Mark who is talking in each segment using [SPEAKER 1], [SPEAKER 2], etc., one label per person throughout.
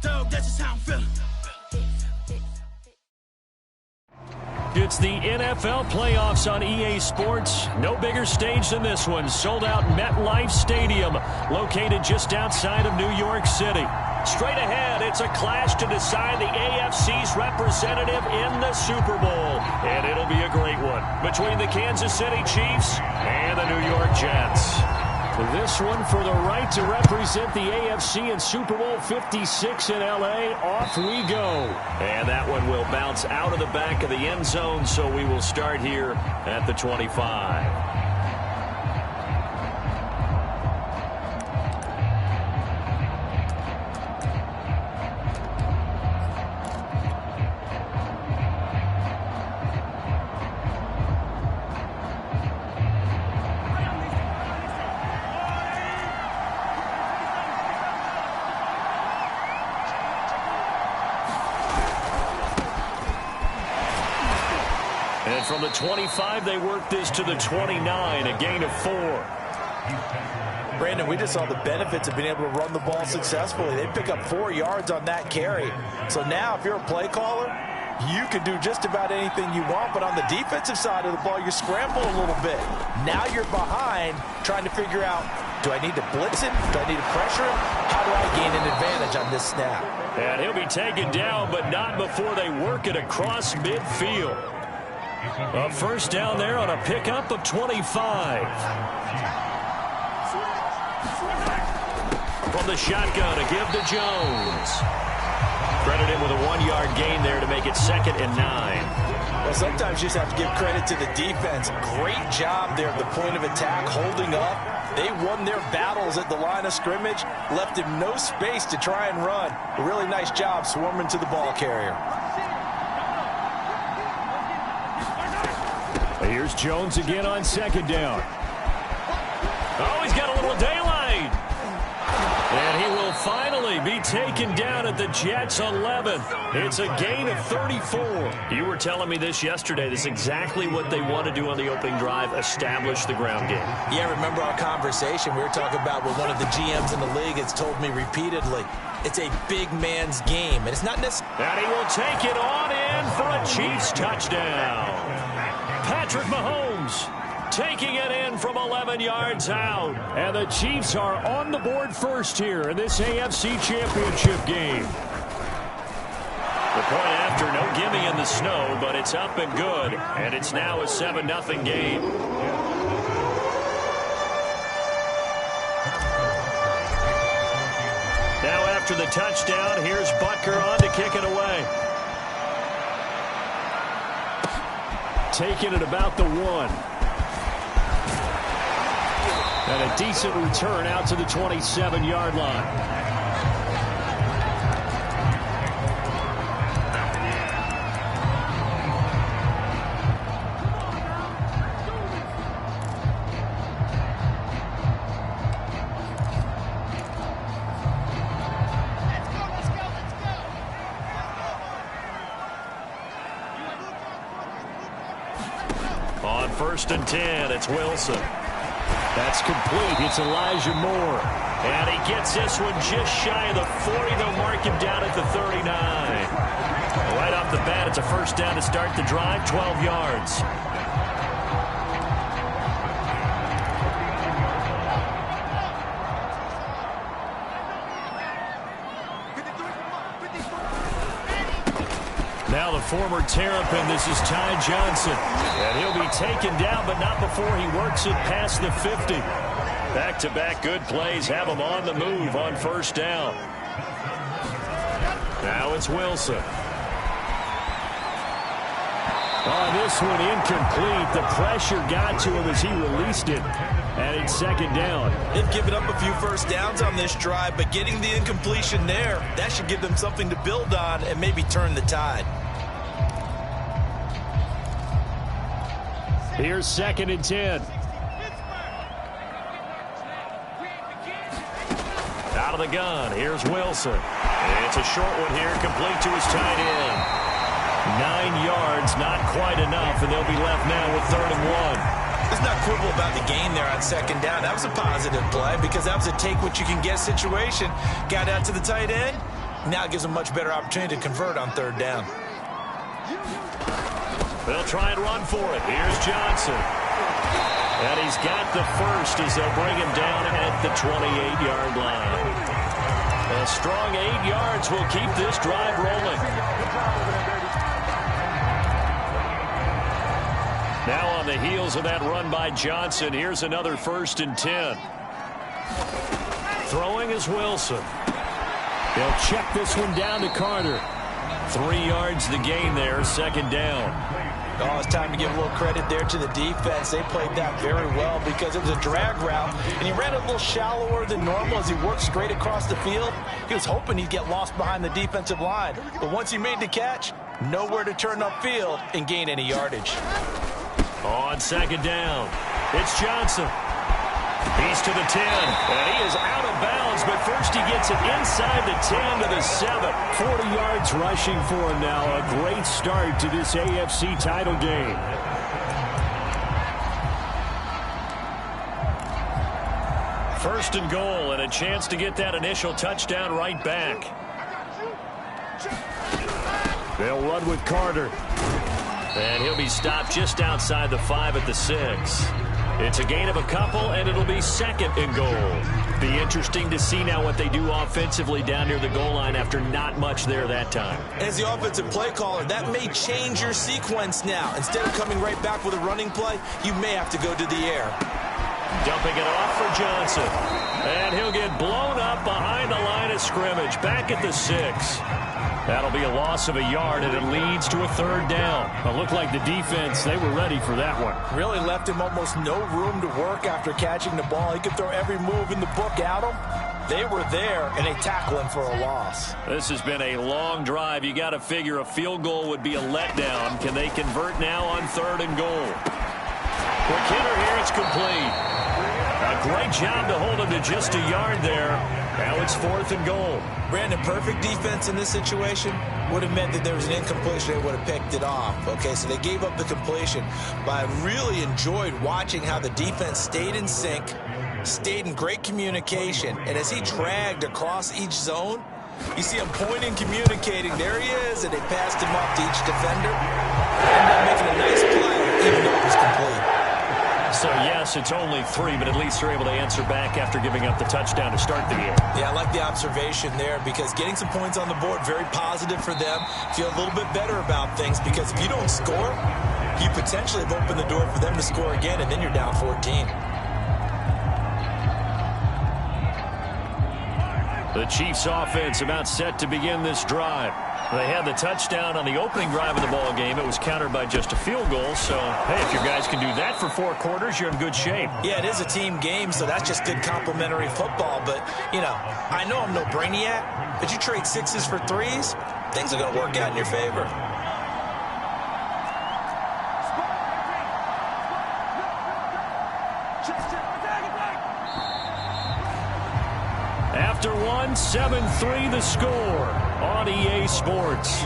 [SPEAKER 1] Dog, that's just how I'm feeling.
[SPEAKER 2] It's the NFL playoffs on EA Sports. No bigger stage than this one. Sold out MetLife Stadium, located just outside of New York City. Straight ahead, it's a clash to decide the AFC's representative in the Super Bowl. And it'll be a great one between the Kansas City Chiefs and the New York Jets. This one for the right to represent the AFC in Super Bowl 56 in L.A. Off we go. And that one will bounce out of the back of the end zone, so we will start here at the 25. And from the 25, they work this to the 29, a gain of 4.
[SPEAKER 3] Brandon, we just saw the benefits of being able to run the ball successfully. They pick up 4 yards on that carry. So now if you're a play caller, you can do just about anything you want. But on the defensive side of the ball, you scramble a little bit. Now you're behind trying to figure out, do I need to blitz him? Do I need to pressure him? How do I gain an advantage on this snap?
[SPEAKER 2] And he'll be taken down, but not before they work it across midfield. A first down there on a pickup of 25. From the shotgun, a give to Jones. Credit him with a 1-yard gain there to make it 2nd and 9.
[SPEAKER 3] Well, sometimes you just have to give credit to the defense. Great job there at the point of attack, holding up. They won their battles at the line of scrimmage, left him no space to try and run. A really nice job swarming to the ball carrier.
[SPEAKER 2] Here's Jones again on 2nd down. Oh, he's got a little daylight. And he will finally be taken down at the Jets' 11. It's a gain of 34. You were telling me this yesterday. This is exactly what they want to do on the opening drive, establish the ground game.
[SPEAKER 3] Yeah, remember our conversation? We were talking about what one of the GMs in the league has told me repeatedly. It's a big man's game, and it's not necessarily...
[SPEAKER 2] And he will take it on in for a Chiefs touchdown. Patrick Mahomes taking it in from 11 yards out. And the Chiefs are on the board first here in this AFC Championship game. The point after, no gimme in the snow, but it's up and good. And it's now a 7-0 game. Now after the touchdown, here's Butker on to kick it away. Taking it about the 1. And a decent return out to the 27-yard line. On 1st and 10, it's Wilson. That's complete. It's Elijah Moore. And he gets this one just shy of the 40. They'll mark him down at the 39. Right off the bat, it's a first down to start the drive, 12 yards. Now the former Terrapin, this is Ty Johnson. And he'll be taken down, but not before he works it past the 50. Back-to-back good plays have him on the move on first down. Now it's Wilson. On this one, incomplete. The pressure got to him as he released it. And it's 2nd down.
[SPEAKER 3] They've given up a few first downs on this drive, but getting the incompletion there, that should give them something to build on and maybe turn the tide.
[SPEAKER 2] Here's 2nd and 10. Out of the gun, here's Wilson. It's a short one here, complete to his tight end. 9 yards, not quite enough, and they'll be left now with 3rd and 1.
[SPEAKER 3] This let's not quibble about the gain there on second down. That was a positive play because that was a take-what-you-can-get situation. Got out to the tight end. Now it gives them a much better opportunity to convert on third down.
[SPEAKER 2] They'll try and run for it. Here's Johnson. And he's got the first as they'll bring him down at the 28-yard line. A strong 8 yards will keep this drive rolling. Now on the heels of that run by Johnson, here's another 1st and 10. Throwing is Wilson. They'll check this one down to Carter. 3 yards the gain there, second down.
[SPEAKER 3] Oh, it's time to give a little credit there to the defense. They played that very well because it was a drag route, and he ran a little shallower than normal as he worked straight across the field. He was hoping he'd get lost behind the defensive line, but once he made the catch, nowhere to turn upfield and gain any yardage.
[SPEAKER 2] On second down, it's Johnson. He's to the 10, and he is out of bounds, but first he gets it inside the 10 to the 7.
[SPEAKER 4] 40 yards rushing for him now. A great start to this AFC title game.
[SPEAKER 2] First and goal, and a chance to get that initial touchdown right back.
[SPEAKER 4] They'll run with Carter.
[SPEAKER 2] And he'll be stopped just outside the 5 at the 6. It's a gain of a couple, and it'll be second and goal. Be interesting to see now what they do offensively down near the goal line after not much there that time.
[SPEAKER 3] As the offensive play caller, that may change your sequence now. Instead of coming right back with a running play, you may have to go to the air.
[SPEAKER 2] Dumping it off for Johnson. And he'll get blown up behind the line of scrimmage, back at the 6. That'll be a loss of a yard, and it leads to a third down.
[SPEAKER 4] It looked like the defense, they were ready for that one.
[SPEAKER 3] Really left him almost no room to work after catching the ball. He could throw every move in the book at him. They were there, and they tackle him for a loss.
[SPEAKER 2] This has been a long drive. You got to figure a field goal would be a letdown. Can they convert now on third and goal? Quick hitter here, it's complete. A great job to hold him to just a yard there. Now it's 4th and goal.
[SPEAKER 3] Brandon, perfect defense in this situation would have meant that there was an incompletion. They would have picked it off. Okay, so they gave up the completion. But I really enjoyed watching how the defense stayed in sync, stayed in great communication. And as he dragged across each zone, you see him pointing, communicating. There he is, and they passed him off to each defender. Ended up making a nice play, even though it was complete.
[SPEAKER 2] So, yes, it's only 3, but at least they're able to answer back after giving up the touchdown to start the game.
[SPEAKER 3] Yeah, I like the observation there because getting some points on the board, very positive for them. Feel a little bit better about things because if you don't score, you potentially have opened the door for them to score again, and then you're down 14.
[SPEAKER 2] The Chiefs offense about set to begin this drive. They had the touchdown on the opening drive of the ball game. It was countered by just a field goal. So, hey, if your guys can do that for 4 quarters, you're in good shape.
[SPEAKER 3] Yeah, it is a team game, so that's just good complimentary football. But, you know, I know I'm no brainiac, but you trade 6s for 3s, things are going to work out in your favor.
[SPEAKER 2] After one, 7-3 the score on EA Sports.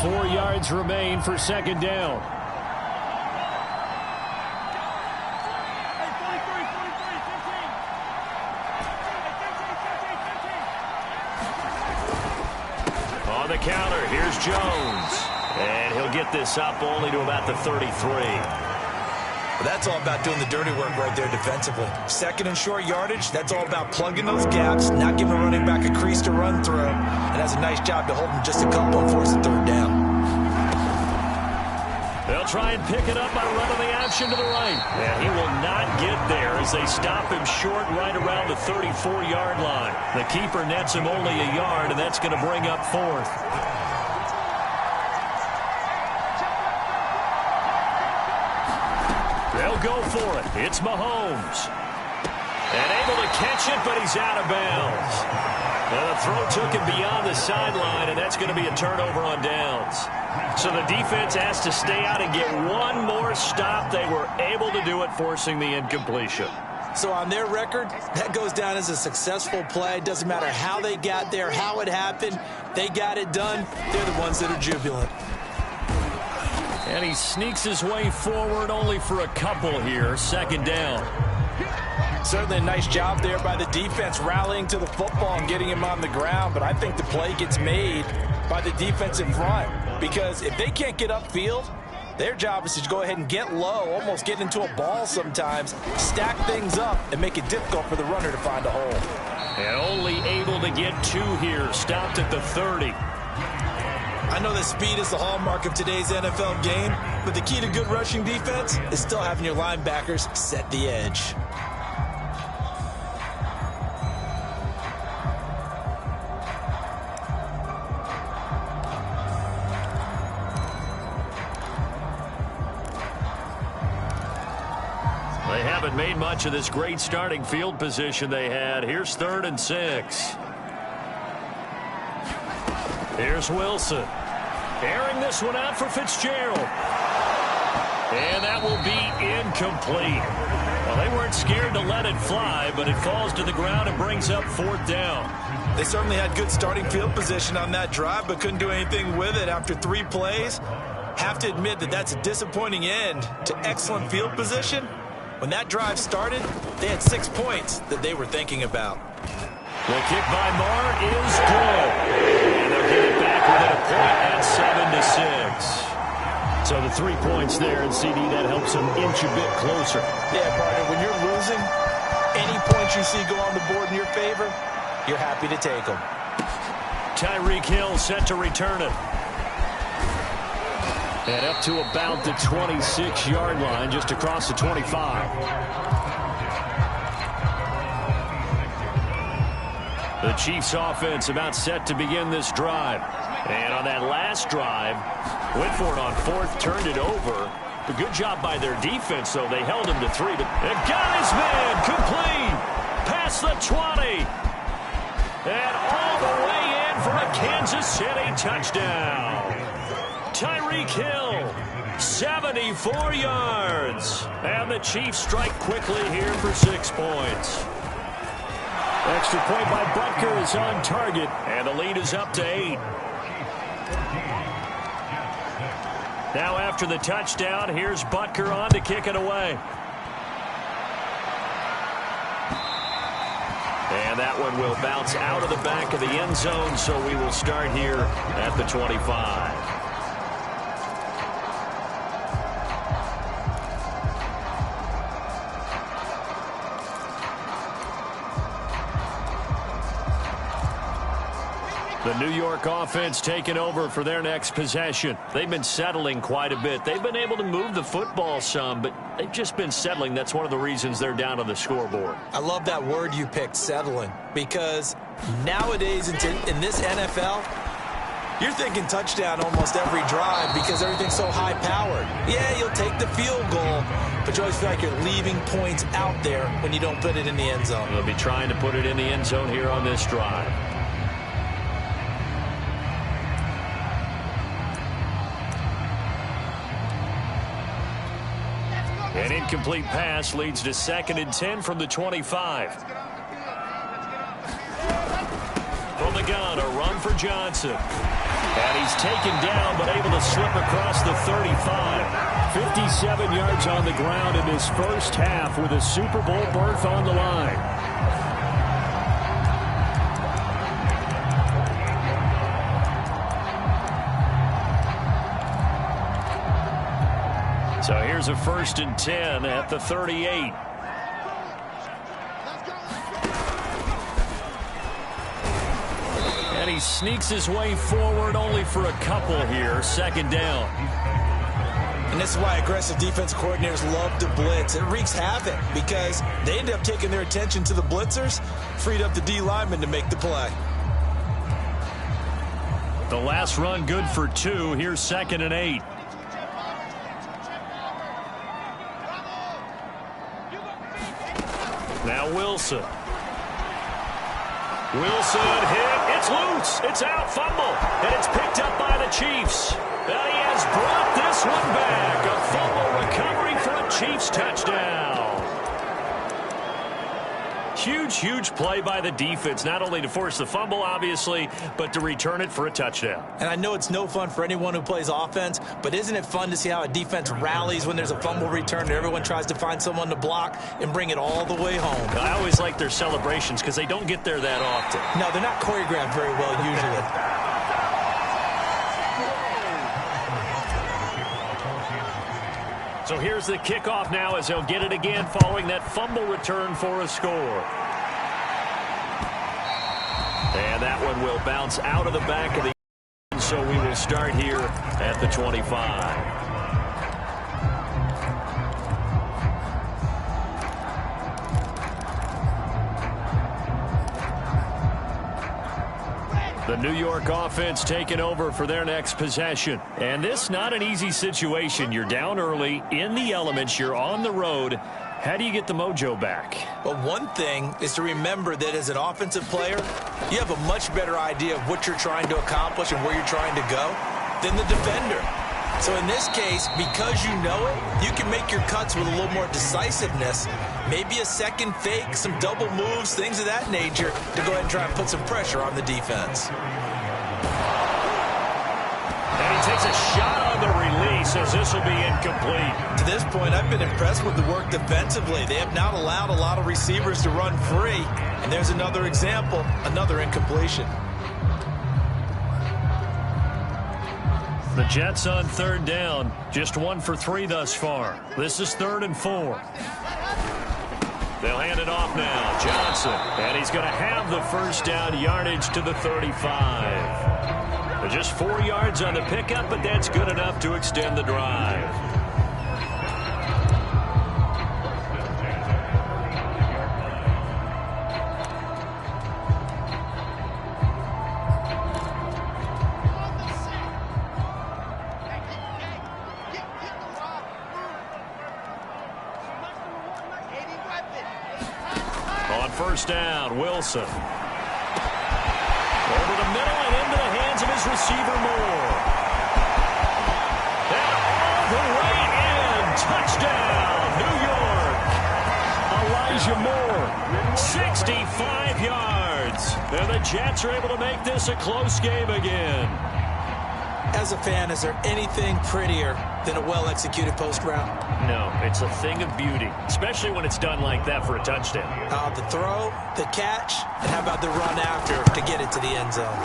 [SPEAKER 4] 4 yards remain for second down.
[SPEAKER 2] On the counter, here's Jones. And he'll get this up only to about the 33.
[SPEAKER 3] But that's all about doing the dirty work right there defensively. Second and short yardage, that's all about plugging those gaps, not giving a running back a crease to run through. And that's a nice job to hold him just a couple and force a third down.
[SPEAKER 2] They'll try and pick it up by running the option to the right. And he will not get there as they stop him short right around the 34-yard line. The keeper nets him only a yard, and that's going to bring up 4th. They'll go for it. It's Mahomes. And able to catch it, but he's out of bounds. And the throw took him beyond the sideline, and that's going to be a turnover on downs. So the defense has to stay out and get one more stop. They were able to do it, forcing the incompletion.
[SPEAKER 3] So on their record, that goes down as a successful play. Doesn't matter how they got there, how it happened. They got it done. They're the ones that are jubilant.
[SPEAKER 2] And he sneaks his way forward only for a couple here. Second down.
[SPEAKER 3] Certainly a nice job there by the defense rallying to the football and getting him on the ground. But I think the play gets made by the defense in front. Because if they can't get upfield, their job is to go ahead and get low, almost get into a ball sometimes, stack things up, and make it difficult for the runner to find a hole.
[SPEAKER 2] And only able to get 2 here. Stopped at the 30.
[SPEAKER 3] I know that speed is the hallmark of today's NFL game, but the key to good rushing defense is still having your linebackers set the edge.
[SPEAKER 2] They haven't made much of this great starting field position they had. Here's 3rd and 6. Here's Wilson. Airing this one out for Fitzgerald. And that will be incomplete. Well, they weren't scared to let it fly, but it falls to the ground and brings up 4th down.
[SPEAKER 3] They certainly had good starting field position on that drive, but couldn't do anything with it after 3 plays. Have to admit that that's a disappointing end to excellent field position. When that drive started, they had 6 points that they were thinking about.
[SPEAKER 2] The kick by Marr is good. And they'll get it back within a point at 7-6. So the 3 points there, and CD, that helps them inch a bit closer.
[SPEAKER 3] Yeah, partner, when you're losing, any points you see go on the board in your favor, you're happy to take them.
[SPEAKER 2] Tyreek Hill set to return it. And up to about the 26-yard line, just across the 25. The Chiefs offense about set to begin this drive. And on that last drive, went for it on 4th, turned it over. A good job by their defense, though. They held him to 3, but they got his man complete. Past the 20. And all the way in for a Kansas City touchdown. Tyreek Hill, 74 yards. And the Chiefs strike quickly here for 6 points. Extra point by Butker is on target, and the lead is up to 8. Now after the touchdown, here's Butker on to kick it away. And that one will bounce out of the back of the end zone, so we will start here at the 25. The New York offense taking over for their next possession. They've been settling quite a bit. They've been able to move the football some, but they've just been settling. That's one of the reasons they're down on the scoreboard.
[SPEAKER 3] I love that word you picked, settling, because nowadays in this NFL, you're thinking touchdown almost every drive because everything's so high-powered. Yeah, you'll take the field goal, but you always feel like you're leaving points out there when you don't put it in the end zone.
[SPEAKER 2] They'll be trying to put it in the end zone here on this drive. An incomplete pass leads to 2nd and 10 from the 25. From the gun, a run for Johnson. And he's taken down, but able to slip across the 35. 57 yards on the ground in his first half with a Super Bowl berth on the line. So here's a 1st and 10 at the 38. And he sneaks his way forward only for a couple here. 2nd down.
[SPEAKER 3] And this is why aggressive defense coordinators love to blitz. It wreaks havoc because they end up taking their attention to the blitzers, freed up the D lineman to make the play.
[SPEAKER 2] The last run good for 2. Here's 2nd and 8. Now Wilson. Wilson hit. It's loose. It's out. Fumble. And it's picked up by the Chiefs. And he has brought this one back. A fumble recovery for a Chiefs touchdown. Huge play by the defense, not only to force the fumble, obviously, but to return it for a touchdown.
[SPEAKER 3] And I know it's no fun for anyone who plays offense, but isn't it fun to see how a defense rallies when there's a fumble return and everyone tries to find someone to block and bring it all the way home?
[SPEAKER 2] I always like their celebrations because they don't get there that often.
[SPEAKER 3] No, they're not choreographed very well usually.
[SPEAKER 2] So here's the kickoff now as they'll get it again following that fumble return for a score. And that one will bounce out of the back of the end, so we will start here at the 25. The New York offense taking over for their next possession. And this not an easy situation. You're down early, in the elements, you're on the road. How do you get the mojo back?
[SPEAKER 3] Well, one thing is to remember that as an offensive player, you have a much better idea of what you're trying to accomplish and where you're trying to go than the defender. So in this case, because you know it, you can make your cuts with a little more decisiveness. Maybe a second fake, some double moves, things of that nature to go ahead and try and put some pressure on the defense.
[SPEAKER 2] And he takes a shot on the release as this will be incomplete.
[SPEAKER 3] To this point, I've been impressed with the work defensively. They have not allowed a lot of receivers to run free. And there's another example, another incompletion.
[SPEAKER 2] The Jets on third down, just 1 for 3 thus far. This is 3rd and 4. They'll hand it off now. Johnson. And he's going to have the first down yardage to the 35. Just 4 yards on the pickup, but that's good enough to extend the drive. First down, Wilson. Over the middle and into the hands of his receiver, Moore. And all the way in. Touchdown, New York. Elijah Moore, 65 yards. And the Jets are able to make this a close game again.
[SPEAKER 3] As a fan, is there anything prettier than a well-executed post route?
[SPEAKER 2] No, it's a thing of beauty, especially when it's done like that for a touchdown.
[SPEAKER 3] The throw, the catch, and how about the run after to get it to the end zone?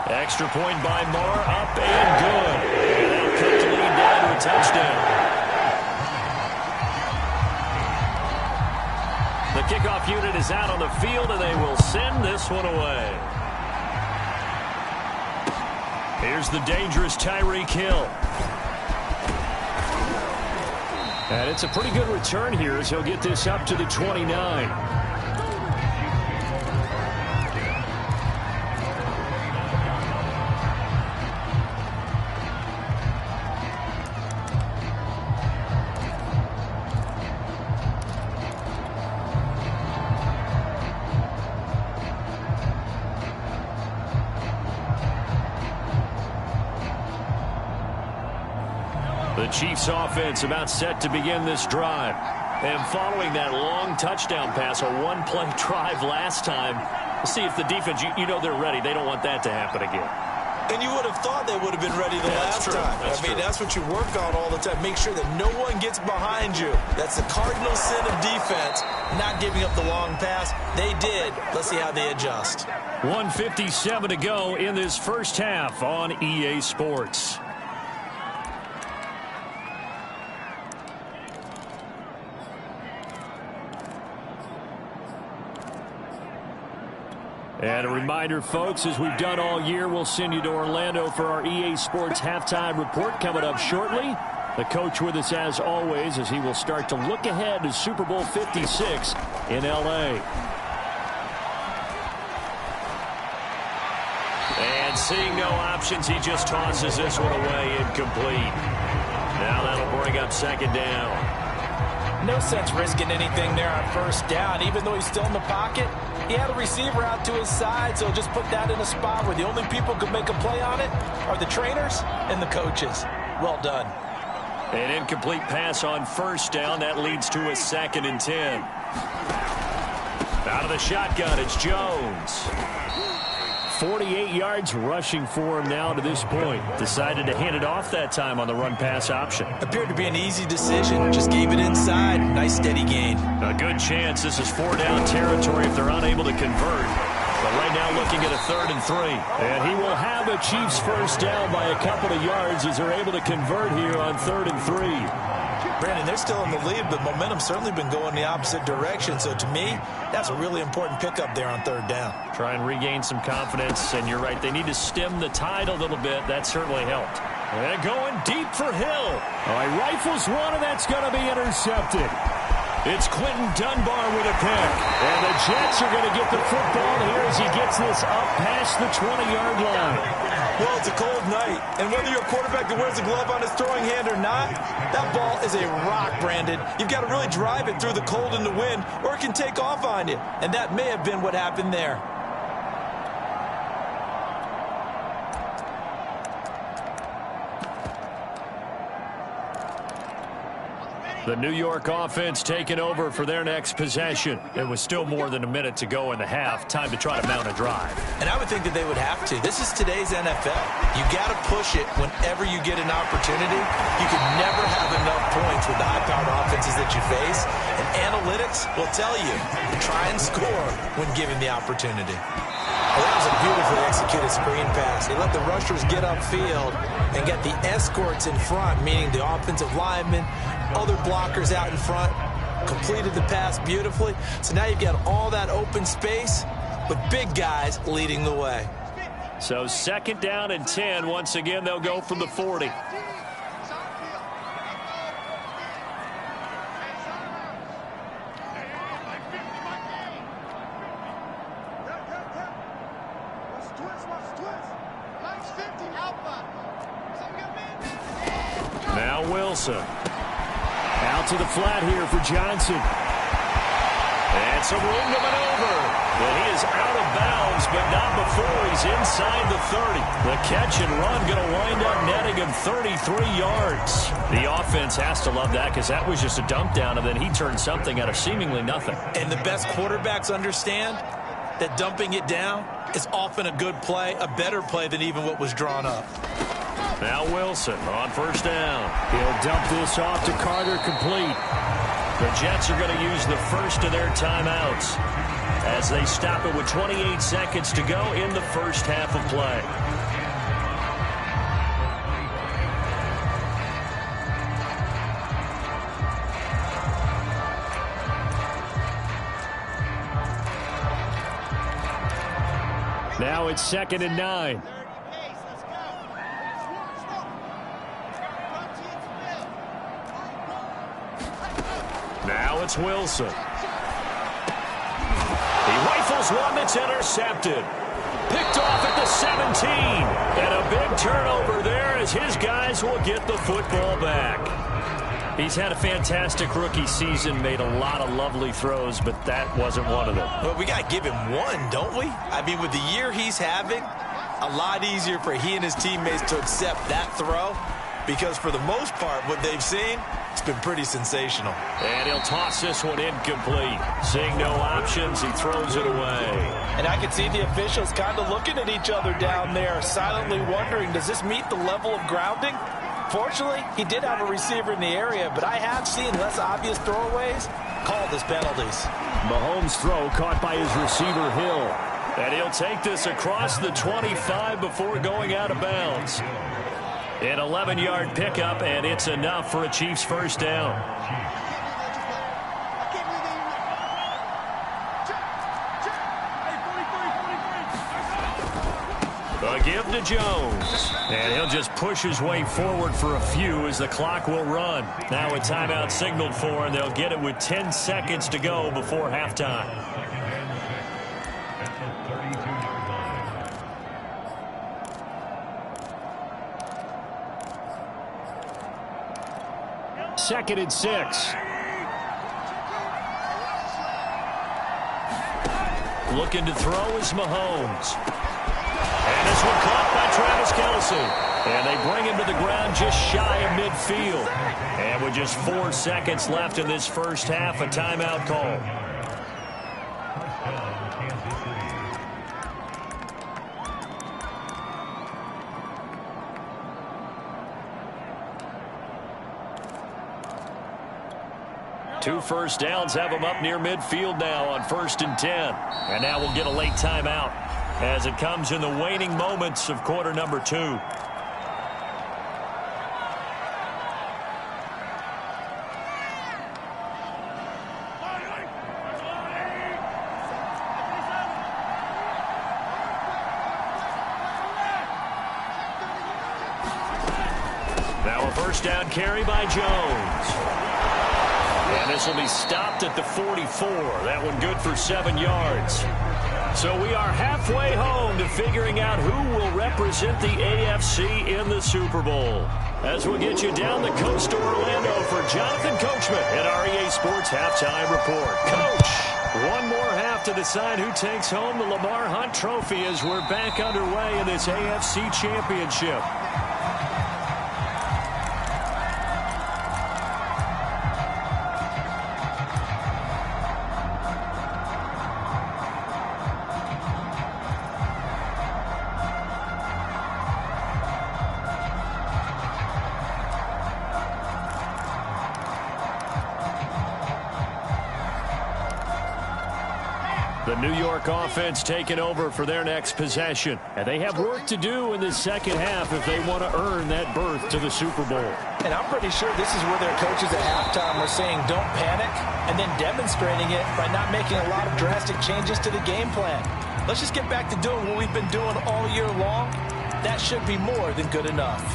[SPEAKER 2] Extra point by Moore, up and good. And they'll cut the lead down to a touchdown. The kickoff unit is out on the field, and they will send this one away. Here's the dangerous Tyreek Hill. And it's a pretty good return here as he'll get this up to the 29. The Chiefs offense about set to begin this drive. And following that long touchdown pass, a one-play drive last time, we'll see if the defense, you know they're ready. They don't want that to happen again.
[SPEAKER 3] And you would have thought they would have been ready the last time. That's what you work on all the time. Make sure that no one gets behind you. That's the cardinal sin of defense, not giving up the long pass. They did. Let's see how they adjust.
[SPEAKER 2] 1:57 to go in this first half on EA Sports. And a reminder, folks, as we've done all year, we'll send you to Orlando for our EA Sports halftime report coming up shortly. The coach with us as always as he will start to look ahead to Super Bowl 56 in L.A. And seeing no options, he just tosses this one away incomplete. Now that'll bring up second down.
[SPEAKER 3] No sense risking anything there on first down. Even though he's still in the pocket, he had a receiver out to his side, so just put that in a spot where the only people who can make a play on it are the trainers and the coaches. Well done.
[SPEAKER 2] An incomplete pass on first down. That leads to a 2nd and 10. Out of the shotgun, it's Jones.
[SPEAKER 4] 48 yards rushing for him now to this point.
[SPEAKER 2] Decided to hand it off that time on the run-pass option.
[SPEAKER 3] Appeared to be an easy decision. Just gave it inside. Nice steady gain.
[SPEAKER 2] A good chance this is 4-down territory if they're unable to convert. But right now looking at a 3rd and 3.
[SPEAKER 4] And he will have a Chiefs first down by a couple of yards as they're able to convert here on 3rd and 3.
[SPEAKER 3] Brandon, they're still in the lead, but momentum's certainly been going the opposite direction. So to me, that's a really important pickup there on 3rd down.
[SPEAKER 2] Try and regain some confidence, and you're right, they need to stem the tide a little bit. That certainly helped.
[SPEAKER 4] And going deep for Hill. All right, rifles one, and that's going to be intercepted. It's Quentin Dunbar with a pick. And the Jets are going to get the football here as he gets this up past the 20-yard line.
[SPEAKER 3] Well, it's a cold night, and whether you're a quarterback that wears a glove on his throwing hand or not, that ball is a rock, Brandon. You've got to really drive it through the cold and the wind, or it can take off on you. And that may have been what happened there.
[SPEAKER 2] The New York offense taking over for their next possession. It was still more than a minute to go in the half. Time to try to mount a drive.
[SPEAKER 3] And I would think that they would have to. This is today's NFL. You got to push it whenever you get an opportunity. You can never have enough points with the high-powered offenses that you face. And analytics will tell you to try and score when given the opportunity. Well, that was a beautifully executed screen pass. They let the rushers get upfield and get the escorts in front, meaning the offensive linemen, other blockers out in front, completed the pass beautifully. So now you've got all that open space with big guys leading the way.
[SPEAKER 2] So 2nd down and 10. Once again, they'll go from the 40. Now Wilson.
[SPEAKER 4] Out to the flat here for Johnson.
[SPEAKER 2] And some room to maneuver. But he is out of bounds, but not before he's inside the 30. The catch and run going to wind up netting him 33 yards. The offense has to love that because that was just a dump down, and then he turned something out of seemingly nothing.
[SPEAKER 3] And the best quarterbacks understand that dumping it down is often a good play, a better play than even what was drawn up.
[SPEAKER 2] Now Wilson on 1st down.
[SPEAKER 4] He'll dump this off to Carter, complete.
[SPEAKER 2] The Jets are going to use the first of their timeouts as they stop it with 28 seconds to go in the first half of play.
[SPEAKER 4] Now it's 2nd and 9.
[SPEAKER 2] Now it's Wilson. He rifles one that's intercepted. Picked off at the 17. And a big turnover there as his guys will get the football back. He's had a fantastic rookie season, made a lot of lovely throws, but that wasn't one of them.
[SPEAKER 3] Well, we got to give him one, don't we? I mean, with the year he's having, a lot easier for he and his teammates to accept that throw because for the most part, what they've seen, it's been pretty sensational.
[SPEAKER 2] And he'll toss this one incomplete. Seeing no options, he throws it away.
[SPEAKER 3] And I can see the officials kind of looking at each other down there, silently wondering, does this meet the level of grounding? Fortunately, he did have a receiver in the area, but I have seen less obvious throwaways called as penalties.
[SPEAKER 4] Mahomes' throw caught by his receiver, Hill.
[SPEAKER 2] And he'll take this across the 25 before going out of bounds. An 11-yard pickup, and it's enough for a Chiefs first down. A give to Jones. And he'll just push his way forward for a few as the clock will run. Now a timeout signaled for, and they'll get it with 10 seconds to go before halftime.
[SPEAKER 4] Second and 6.
[SPEAKER 2] Looking to throw is Mahomes. And this one caught by Travis Kelce. And they bring him to the ground just shy of midfield. And with just 4 seconds left in this first half, a timeout call. Two first downs have them up near midfield now on 1st and 10. And now we'll get a late timeout as it comes in the waning moments of quarter number 2. Now a first down carry by Jones. And this will be stopped at the 44. That one good for 7 yards. So we are halfway home to figuring out who will represent the AFC in the Super Bowl. As we'll get you down the coast to Orlando for Jonathan Coachman at our EA Sports Halftime Report. Coach, one more half to decide who takes home the Lamar Hunt Trophy as we're back underway in this AFC Championship. The New York offense taking over for their next possession. And they have work to do in this second half if they want to earn that berth to the Super Bowl.
[SPEAKER 3] And I'm pretty sure this is where their coaches at halftime were saying don't panic, and then demonstrating it by not making a lot of drastic changes to the game plan. Let's just get back to doing what we've been doing all year long. That should be more than good enough.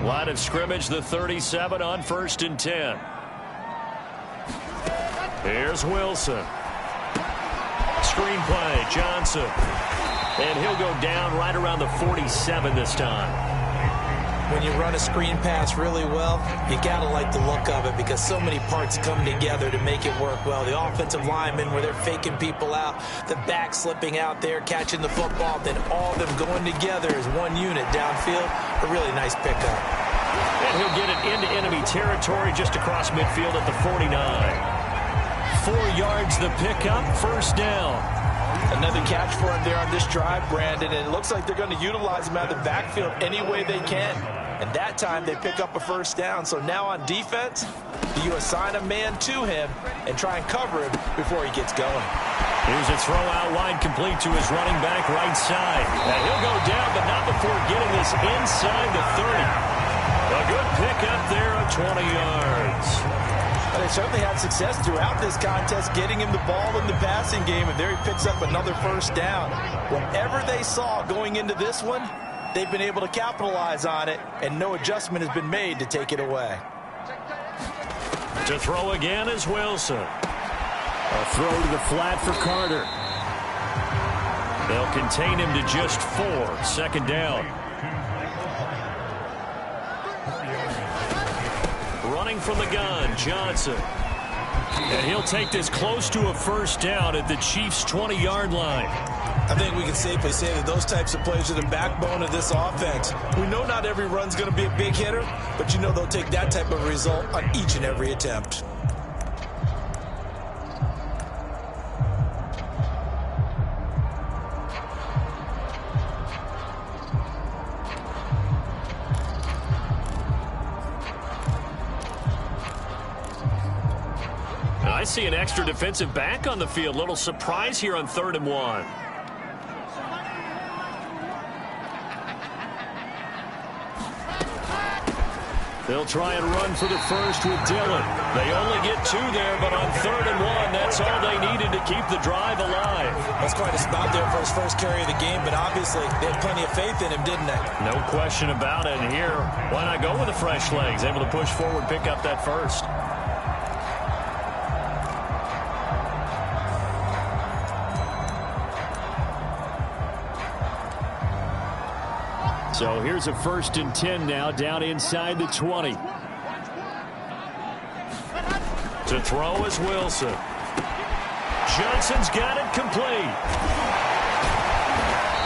[SPEAKER 2] Line of scrimmage, the 37 on 1st and 10. Here's Wilson. Screenplay, Johnson. And he'll go down right around the 47 this time.
[SPEAKER 5] When you run a screen pass really well, you got to like the look of it because so many parts come together to make it work well. The offensive linemen where they're faking people out, the back slipping out there, catching the football, then all of them going together as one unit downfield. A really nice pickup.
[SPEAKER 2] And he'll get it into enemy territory just across midfield at the 49. 4 yards the pickup, first down.
[SPEAKER 3] Another catch for him there on this drive, Brandon, and it looks like they're going to utilize him out of the backfield any way they can. And that time they pick up a first down. So now on defense, you assign a man to him and try and cover him before he gets going.
[SPEAKER 2] Here's a throw out wide complete to his running back right side. And he'll go down, but not before getting this inside the 30. A good pickup there of 20 yards.
[SPEAKER 3] They certainly had success throughout this contest getting him the ball in the passing game, and there he picks up another first down. Whatever they saw going into this one, they've been able to capitalize on it, and no adjustment has been made to take it away.
[SPEAKER 2] To throw again is Wilson. A throw to the flat for Carter. They'll contain him to just 4. Second down. Running from the gun, Johnson. And he'll take this close to a first down at the Chiefs' 20-yard line.
[SPEAKER 5] I think we can safely say that those types of plays are the backbone of this offense. We know not every run's going to be a big hitter, but you know they'll take that type of result on each and every attempt.
[SPEAKER 2] I see an extra defensive back on the field. Little surprise here on 3rd and 1. They'll try and run for the first with Dillon. They only get 2 there, but on 3rd and 1, that's all they needed to keep the drive alive.
[SPEAKER 5] That's quite a spot there for his first carry of the game, but obviously they had plenty of faith in him, didn't they?
[SPEAKER 2] No question about it. And here, why not go with the fresh legs? Able to push forward, pick up that first. So here's a 1st and 10 now, down inside the 20. To throw is Wilson. Johnson's got it complete.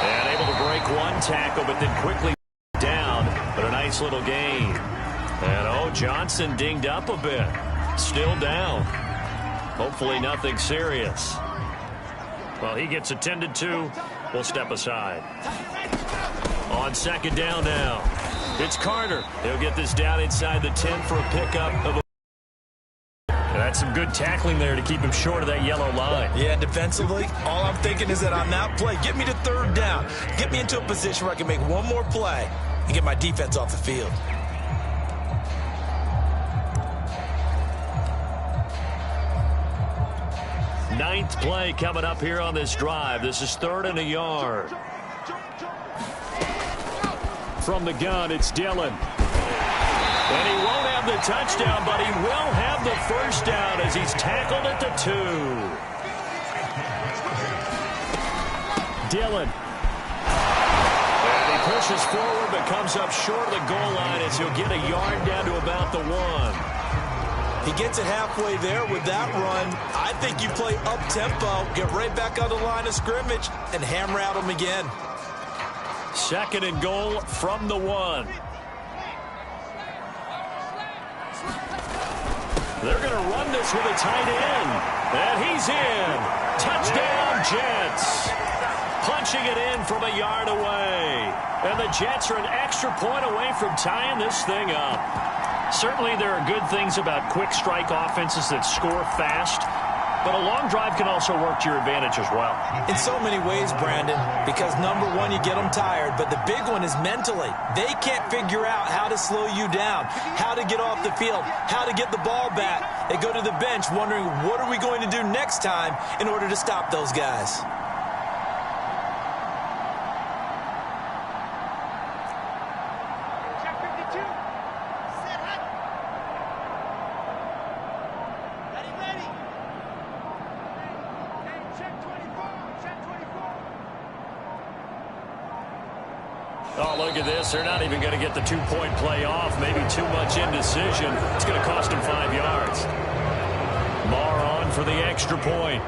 [SPEAKER 2] And able to break one tackle, but then quickly down. But a nice little gain. And, Johnson dinged up a bit. Still down. Hopefully nothing serious. Well, he gets attended to. We'll step aside. On second down now. It's Carter. He'll get this down inside the 10 for a pickup of a... That's some good tackling there to keep him short of that yellow line.
[SPEAKER 5] Yeah, defensively, all I'm thinking is that on that play, get me to third down. Get me into a position where I can make one more play and get my defense off the field.
[SPEAKER 2] Ninth play coming up here on this drive. This is 3rd and a yard.
[SPEAKER 4] From the gun, it's Dillon.
[SPEAKER 2] And he won't have the touchdown, but he will have the first down as he's tackled at the 2.
[SPEAKER 4] Dillon.
[SPEAKER 2] And he pushes forward but comes up short of the goal line as he'll get a yard down to about the 1.
[SPEAKER 5] He gets it halfway there with that run. I think you play up-tempo, get right back on the line of scrimmage, and hammer at him again.
[SPEAKER 2] 2nd and goal from the 1. They're going to run this with a tight end. And he's in. Touchdown, Jets. Punching it in from a yard away. And the Jets are an extra point away from tying this thing up. Certainly there are good things about quick strike offenses that score fast, but a long drive can also work to your advantage as well.
[SPEAKER 5] In so many ways, Brandon, because number one, you get them tired, but the big one is mentally. They can't figure out how to slow you down, how to get off the field, how to get the ball back. They go to the bench wondering, what are we going to do next time in order to stop those guys?
[SPEAKER 2] Oh, look at this. They're not even going to get the 2-point play off. Maybe too much indecision. It's going to cost him 5 yards. Marr on for the extra point.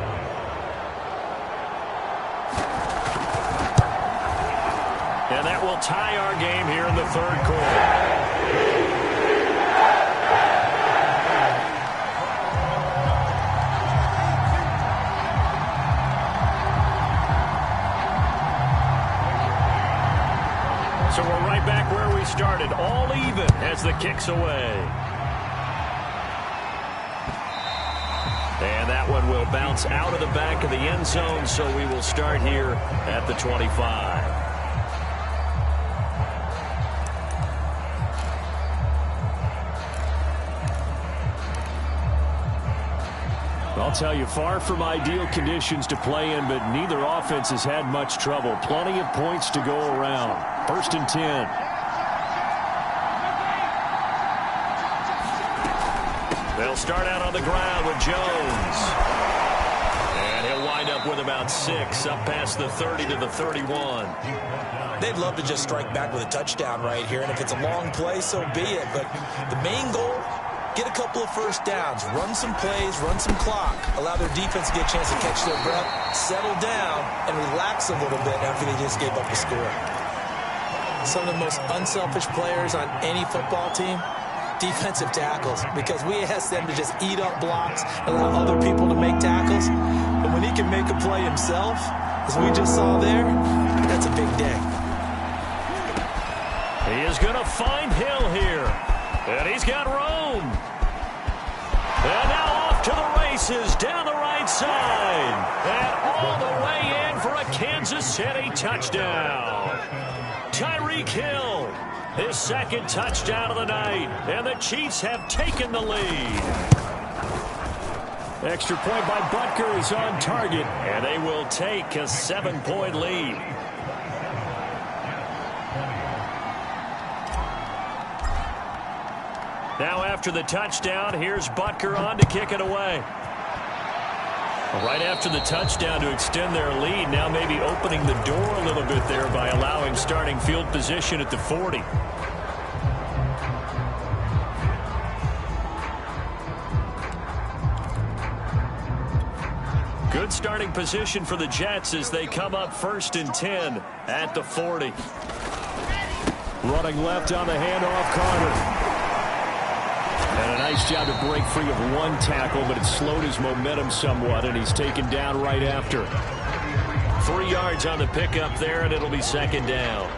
[SPEAKER 2] And that will tie our game here in the 3rd quarter. So we're right back where we started, all even as the kick's away. And that one will bounce out of the back of the end zone, so we will start here at the 25.
[SPEAKER 4] I'll tell you, far from ideal conditions to play in, but neither offense has had much trouble. Plenty of points to go around. 1st and 10.
[SPEAKER 2] They'll start out on the ground with Jones. And he'll wind up with about 6, up past the 30 to the 31.
[SPEAKER 5] They'd love to just strike back with a touchdown right here, and if it's a long play, so be it. But the main goal, get a couple of first downs, run some plays, run some clock, allow their defense to get a chance to catch their breath, settle down, and relax a little bit after they just gave up a score. Some of the most unselfish players on any football team, defensive tackles, because we ask them to just eat up blocks, allow other people to make tackles. But when he can make a play himself, as we just saw there, that's a big day.
[SPEAKER 2] He is going to find Hill here. And he's got room. And now off to the races down the right side. And all the way in for a Kansas City touchdown. Tyreek Hill, his 2nd touchdown of the night. And the Chiefs have taken the lead.
[SPEAKER 4] Extra point by Butker is on target.
[SPEAKER 2] And they will take a 7-point lead. Now after the touchdown, here's Butker on to kick it away. Right after the touchdown to extend their lead, now maybe opening the door a little bit there by allowing starting field position at the 40. Good starting position for the Jets as they come up 1st and 10 at the 40.
[SPEAKER 4] Running left on the handoff, Carter. Nice job to break free of one tackle, but it slowed his momentum somewhat, and he's taken down right after.
[SPEAKER 2] 3 yards on the pickup there, and it'll be second down.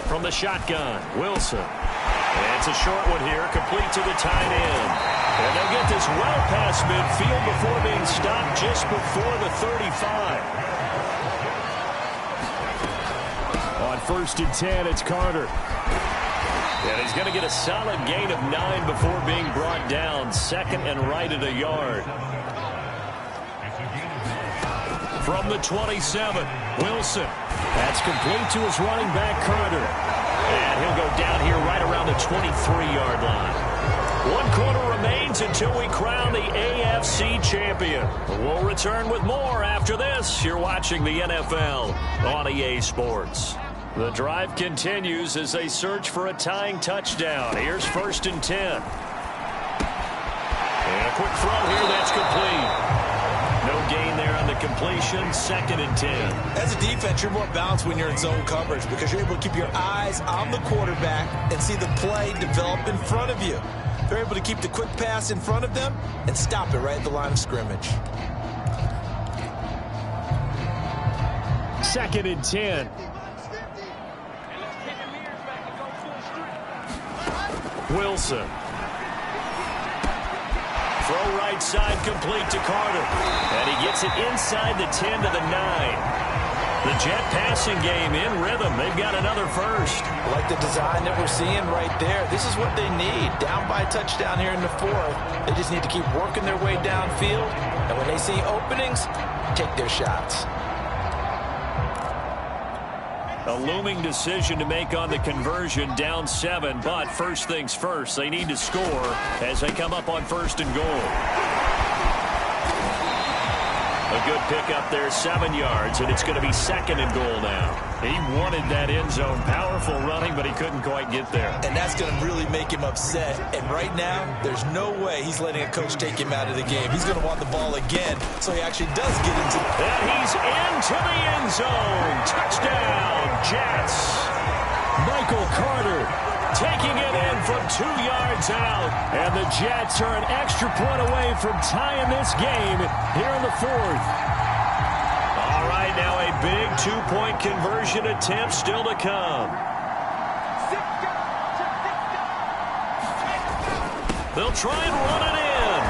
[SPEAKER 2] From the shotgun, Wilson. And it's a short one here, complete to the tight end. And they'll get this well past midfield before being stopped just before the 35.
[SPEAKER 4] On 1st and 10, it's Carter.
[SPEAKER 2] And he's going to get a solid gain of 9 before being brought down. 2nd and right at a yard. From the 27, Wilson. That's complete to his running back, Carter. And he'll go down here right around the 23-yard line. 1 quarter remains until we crown the AFC champion. We'll return with more after this. You're watching the NFL on EA Sports. The drive continues as they search for a tying touchdown. Here's 1st and 10. And a quick throw here, that's complete. No gain there on the completion. 2nd and 10.
[SPEAKER 5] As a defense, you're more balanced when you're in zone coverage because you're able to keep your eyes on the quarterback and see the play develop in front of you. They're able to keep the quick pass in front of them and stop it right at the line of scrimmage.
[SPEAKER 4] 2nd and 10.
[SPEAKER 2] Wilson. Throw right side complete to Carter. And he gets it inside the 10 to the 9. The Jet passing game in rhythm. They've got another first.
[SPEAKER 3] I like the design that we're seeing right there. This is what they need. Down by a touchdown here in the 4th. They just need to keep working their way downfield. And when they see openings, take their shots.
[SPEAKER 2] A looming decision to make on the conversion, down 7, but first things first, they need to score as they come up on 1st and goal. A good pickup there, 7 yards, and it's going to be 2nd and goal now. He wanted that end zone, powerful running, but he couldn't quite get there.
[SPEAKER 5] And that's going to really make him upset. And right now, there's no way he's letting a coach take him out of the game. He's going to want the ball again, so he actually does get into it.
[SPEAKER 2] And he's into the end zone. Touchdown, Jets.
[SPEAKER 4] Michael Carter
[SPEAKER 2] taking it in from 2 yards out.
[SPEAKER 4] And the Jets are an extra point away from tying this game here in the 4th.
[SPEAKER 2] All right, now a big 2-point conversion attempt still to come. They'll try and run it in,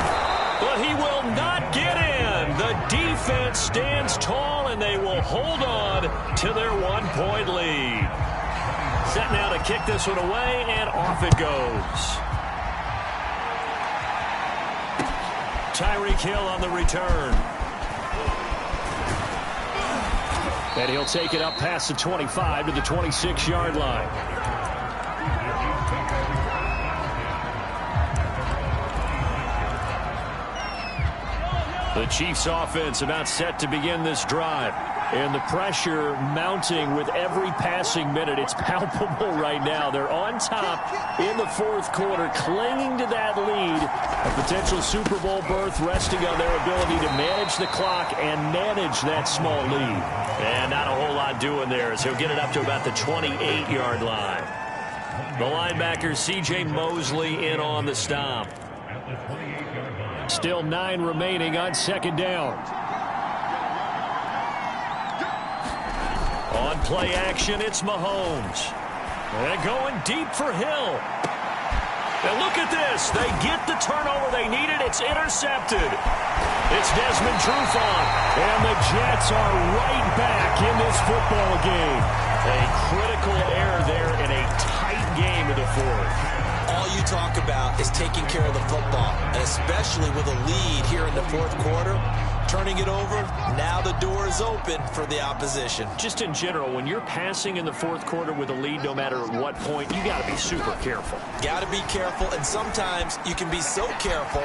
[SPEAKER 2] but he will not get in. The defense stands tall, and they will hold on to their 1-point lead. Set now to kick this one away, and off it goes. Tyreek Hill on the return.
[SPEAKER 4] And he'll take it up past the 25 to the 26-yard line. The Chiefs offense about set to begin this drive. And the pressure mounting with every passing minute. It's palpable right now. They're on top in the 4th quarter, clinging to that lead. A potential Super Bowl berth resting on their ability to manage the clock and manage that small lead.
[SPEAKER 2] And not a whole lot doing there as he'll get it up to about the 28-yard line. The linebacker, C.J. Mosley, in on the stop.
[SPEAKER 4] Still 9 remaining on 2nd down.
[SPEAKER 2] On play action, it's Mahomes. And going deep for Hill. And look at this. They get the turnover they needed. It's intercepted. It's Desmond Trufant.
[SPEAKER 4] And the Jets are right back in this football game.
[SPEAKER 2] A critical error there in a tight game in the 4th.
[SPEAKER 5] All you talk about is taking care of the football, and especially with a lead here in the 4th quarter. Turning it over, now the door is open for the opposition.
[SPEAKER 2] Just in general, when you're passing in the 4th quarter with a lead, no matter what point, you got to be super careful.
[SPEAKER 5] Got to be careful, and sometimes you can be so careful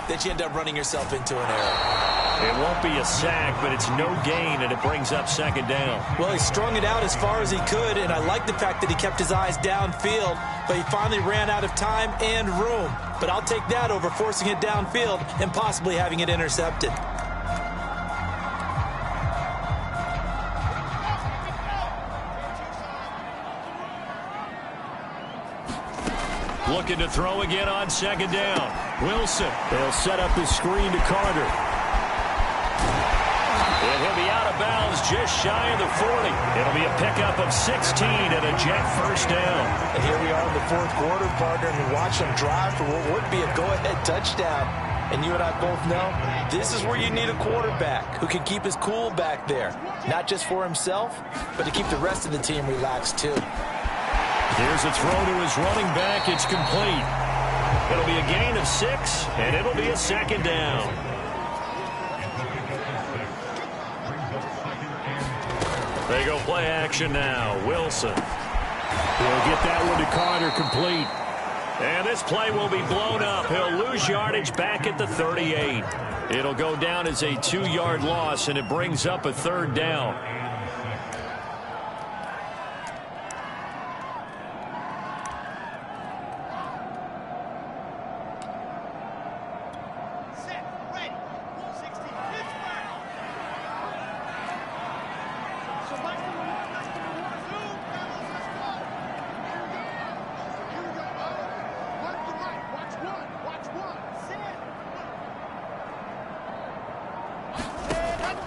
[SPEAKER 5] that you end up running yourself into an error.
[SPEAKER 2] It won't be a sack, but it's no gain, and it brings up second down.
[SPEAKER 5] Well, he strung it out as far as he could, and I like the fact that he kept his eyes downfield, but he finally ran out of time and room. But I'll take that over forcing it downfield and possibly having it intercepted.
[SPEAKER 2] Looking to throw again on second down. Wilson. They'll set up the screen to Carter. And he'll be out of bounds just shy of the 40. It'll be a pickup of 16 and a Jet first down.
[SPEAKER 3] And here we are in the fourth quarter, partner, and watch them drive for what would be a go-ahead touchdown. And you and I both know this is where you need a quarterback who can keep his cool back there. Not just for himself, but to keep the rest of the team relaxed too.
[SPEAKER 2] Here's a throw to his running back. It's complete. It'll be a gain of 6, and it'll be a second down. They go play action now. Wilson. He'll get that one to Carter, complete. And this play will be blown up. He'll lose yardage back at the 38. It'll go down as a 2-yard loss, and it brings up a third down.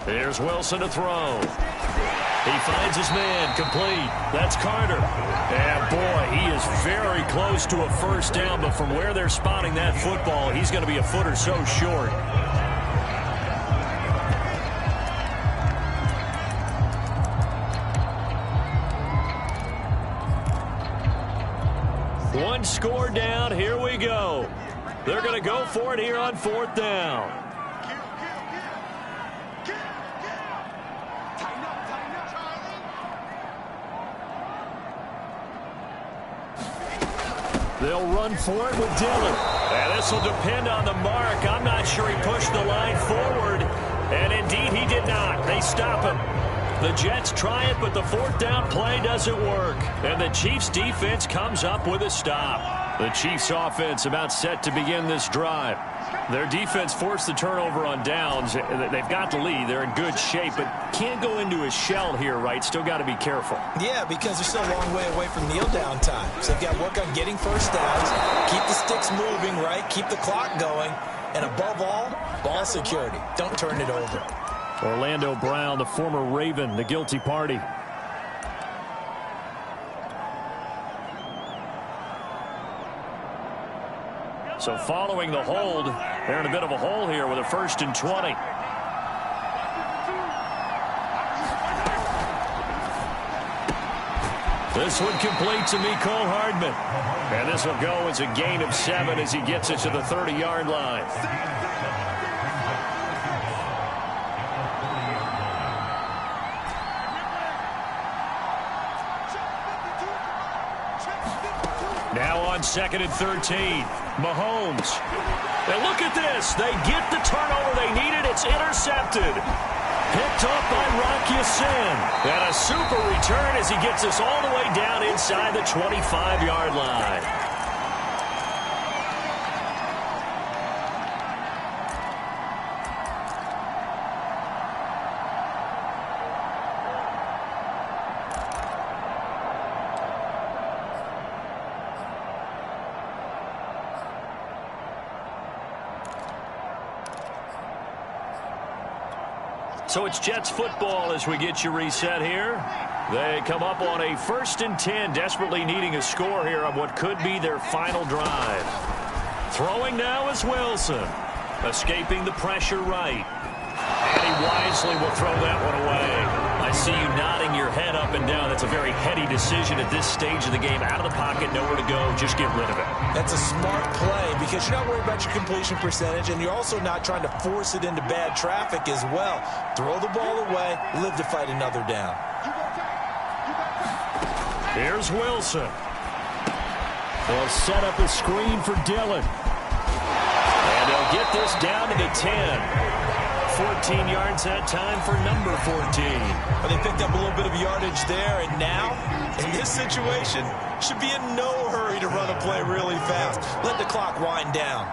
[SPEAKER 2] Here's Wilson to throw. He finds his man, complete. That's Carter. And boy, he is very close to a first down, but from where they're spotting that football, he's going to be a foot or so short. One score down, here we go. They're going to go for it here on fourth down. They'll run for it with Dillon. And this will depend on the mark. I'm not sure he pushed the line forward. And indeed, he did not. They stop him. The Jets try it, but the fourth down play doesn't work. And the Chiefs' defense comes up with a stop. The Chiefs' offense about set to begin this drive. Their defense forced the turnover on downs. They've got the lead. They're in good shape, but can't go into a shell here, right? Still got to be careful.
[SPEAKER 5] Yeah, because they're still a long way away from kneel down time. So they've got to work on getting first downs, keep the sticks moving, right? Keep the clock going. And above all, ball security. Don't turn it over.
[SPEAKER 2] Orlando Brown, the former Raven, the guilty party. So following the hold, they're in a bit of a hole here with a 1st and 20. This one complete to Mecole Hardman. And this will go as a gain of 7 as he gets it to the 30-yard line. Now on 2nd and 13, Mahomes. And look at this. They get the turnover they needed. It's intercepted. Picked up by Rock Ya-Sin. And a super return as he gets us all the way down inside the 25-yard line. So it's Jets football as we get you reset here. They come up on a 1st and 10, desperately needing a score here on what could be their final drive. Throwing now is Wilson. Escaping the pressure right. And he wisely will throw that one away. I see you nodding your head up and down. That's a very heady decision at this stage of the game. Out of the pocket, nowhere to go. Just get rid of it.
[SPEAKER 5] That's a smart play because you're not worried about your completion percentage, and you're also not trying to force it into bad traffic as well. Throw the ball away, live to fight another down.
[SPEAKER 2] Here's Wilson. They'll set up a screen for Dillon. And they'll get this down to the 10. 14 yards that time for number 14.
[SPEAKER 5] Well, they picked up a little bit of yardage there, and now, in this situation, should be in no hurry to run a play really fast. Let the clock wind down.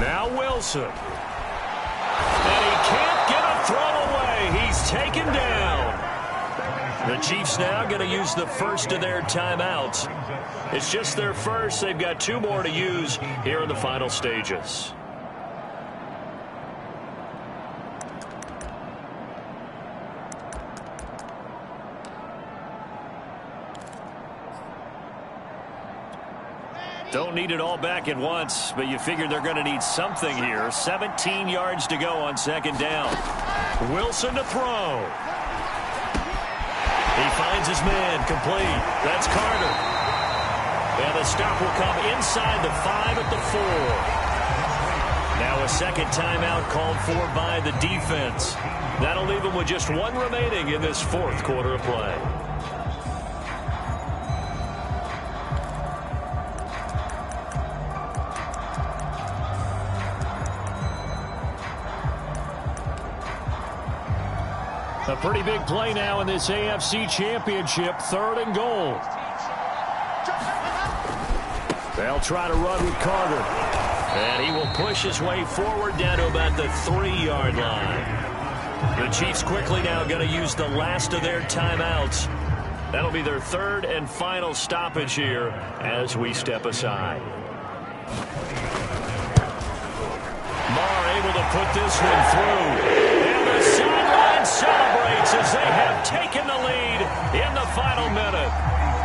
[SPEAKER 2] Now Wilson. And he can't get a throw away. He's taken down. The Chiefs now going to use the first of their timeouts. It's just their first. They've got 2 more to use here in the final stages. Don't need it all back at once, but you figure they're going to need something here. 17 yards to go on second down. Wilson to throw. He finds his man, complete. That's Carter. And the stop will come inside the 5 at the 4. Now a second timeout called for by the defense. That'll leave them with just 1 remaining in this 4th quarter of play. A pretty big play now in this AFC Championship, 3rd and goal. They'll try to run with Carter. And he will push his way forward down to about the 3-yard line. The Chiefs quickly now going to use the last of their timeouts. That'll be their 3rd and final stoppage here as we step aside. Marr able to put this one through. And the sideline celebrates as they have taken the lead in the final minute.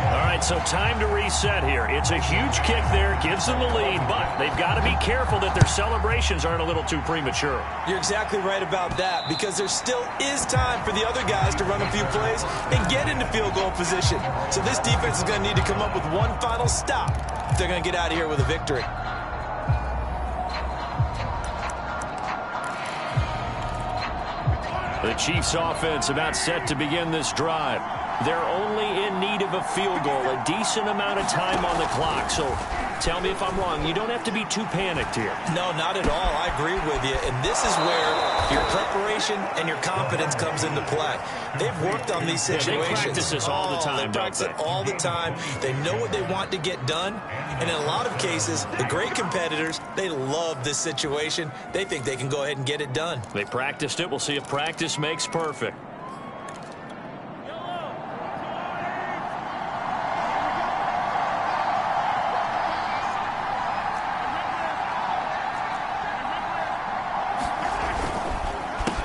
[SPEAKER 2] All right, so time to reset here. It's a huge kick there, gives them the lead, but they've got to be careful that their celebrations aren't a little too premature.
[SPEAKER 5] You're exactly right about that, because there still is time for the other guys to run a few plays and get into field goal position. So this defense is going to need to come up with one final stop if they're going to get out of here with a victory.
[SPEAKER 2] The Chiefs offense about set to begin this drive. They're only in need of a field goal, a decent amount of time on the clock. So tell me if I'm wrong. You don't have to be too panicked here.
[SPEAKER 5] No, not at all. I agree with you. And this is where your preparation and your confidence comes into play. They've worked on these situations.
[SPEAKER 2] They practice this all the time,
[SPEAKER 5] They practice it all the time. They know what they want to get done. And in a lot of cases, the great competitors, they love this situation. They think they can go ahead and get it done.
[SPEAKER 2] They practiced it. We'll see if practice makes perfect.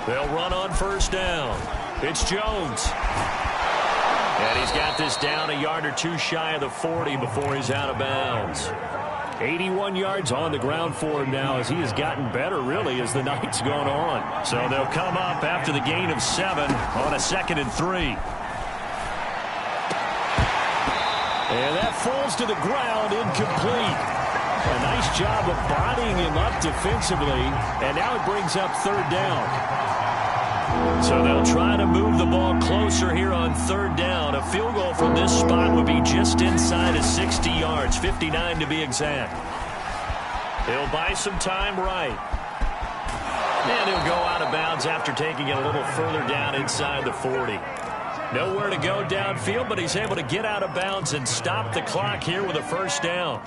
[SPEAKER 2] They'll run on first down. It's Jones. And he's got this down a yard or 2 shy of the 40 before he's out of bounds. 81 yards on the ground for him now as he has gotten better, really, as the night's gone on. So they'll come up after the gain of 7 on a 2nd and 3. And that falls to the ground, incomplete. A nice job of bodying him up defensively, and now it brings up 3rd down. So they'll try to move the ball closer here on 3rd down. A field goal from this spot would be just inside of 60 yards, 59 to be exact. He'll buy some time right. And he'll go out of bounds after taking it a little further down inside the 40. Nowhere to go downfield, but he's able to get out of bounds and stop the clock here with a 1st down.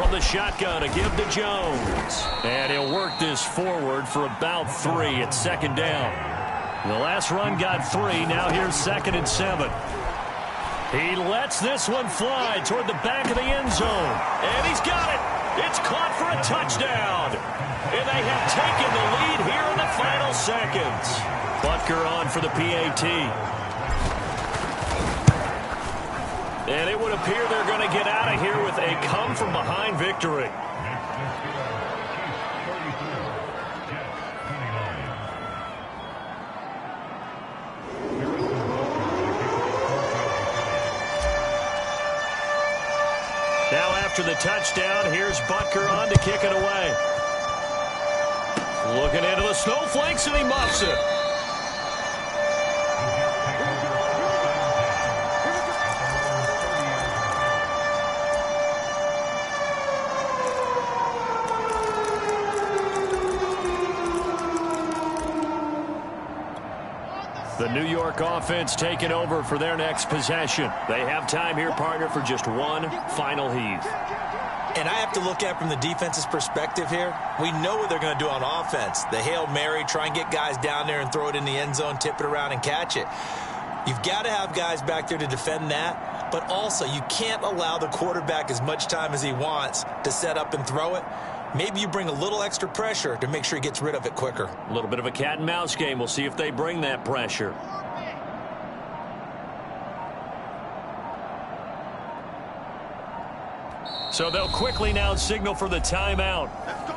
[SPEAKER 2] The shotgun to give to Jones. And he'll work this forward for about 3 at 2nd down. The last run got 3. Now here's 2nd and 7. He lets this one fly toward the back of the end zone. And he's got it. It's caught for a touchdown. And they have taken the lead here in the final seconds. Butker on for the PAT. And it would appear they're going to get out of here with a come-from-behind victory. after the touchdown. Here's Butker on to kick it away. Looking into the snowflakes, and he muffs it. The New York offense taking over for their next possession. They have time here, partner, for just one final heave.
[SPEAKER 5] And I have to look at it from the defense's perspective here. We know what they're going to do on offense. The Hail Mary, try and get guys down there and throw it in the end zone, tip it around and catch it. You've got to have guys back there to defend that. But also, you can't allow the quarterback as much time as he wants to set up and throw it. Maybe you bring a little extra pressure to make sure he gets rid of it quicker.
[SPEAKER 2] A little bit of a cat and mouse game. We'll see if they bring that pressure. So they'll quickly now signal for the timeout.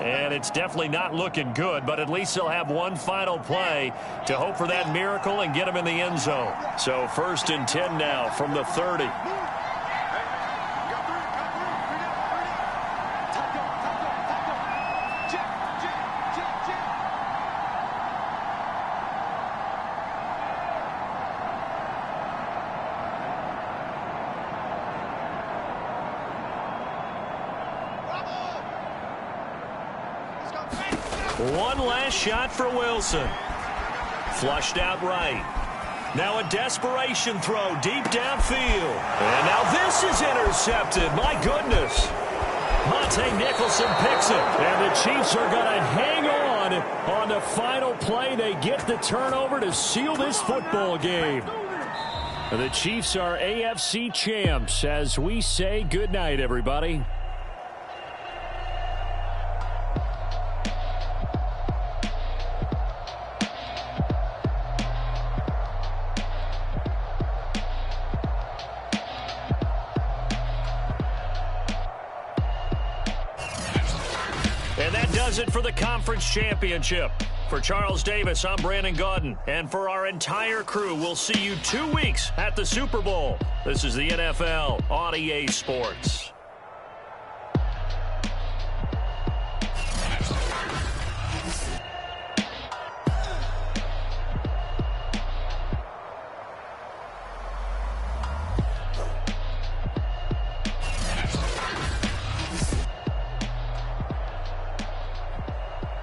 [SPEAKER 2] And it's definitely not looking good, but at least they'll have one final play to hope for that miracle and get them in the end zone. So 1st and 10 now from the 30. One last shot for Wilson. Flushed out right. Now a desperation throw deep downfield. And now this is intercepted. My goodness. Monte Nicholson picks it. And the Chiefs are going to hang on the final play. They get the turnover to seal this football game. The Chiefs are AFC champs as we say goodnight, everybody. And that does it for the conference championship. For Charles Davis, I'm Brandon Gaudin. And for our entire crew, we'll see you 2 weeks at the Super Bowl. This is the NFL on EA Sports.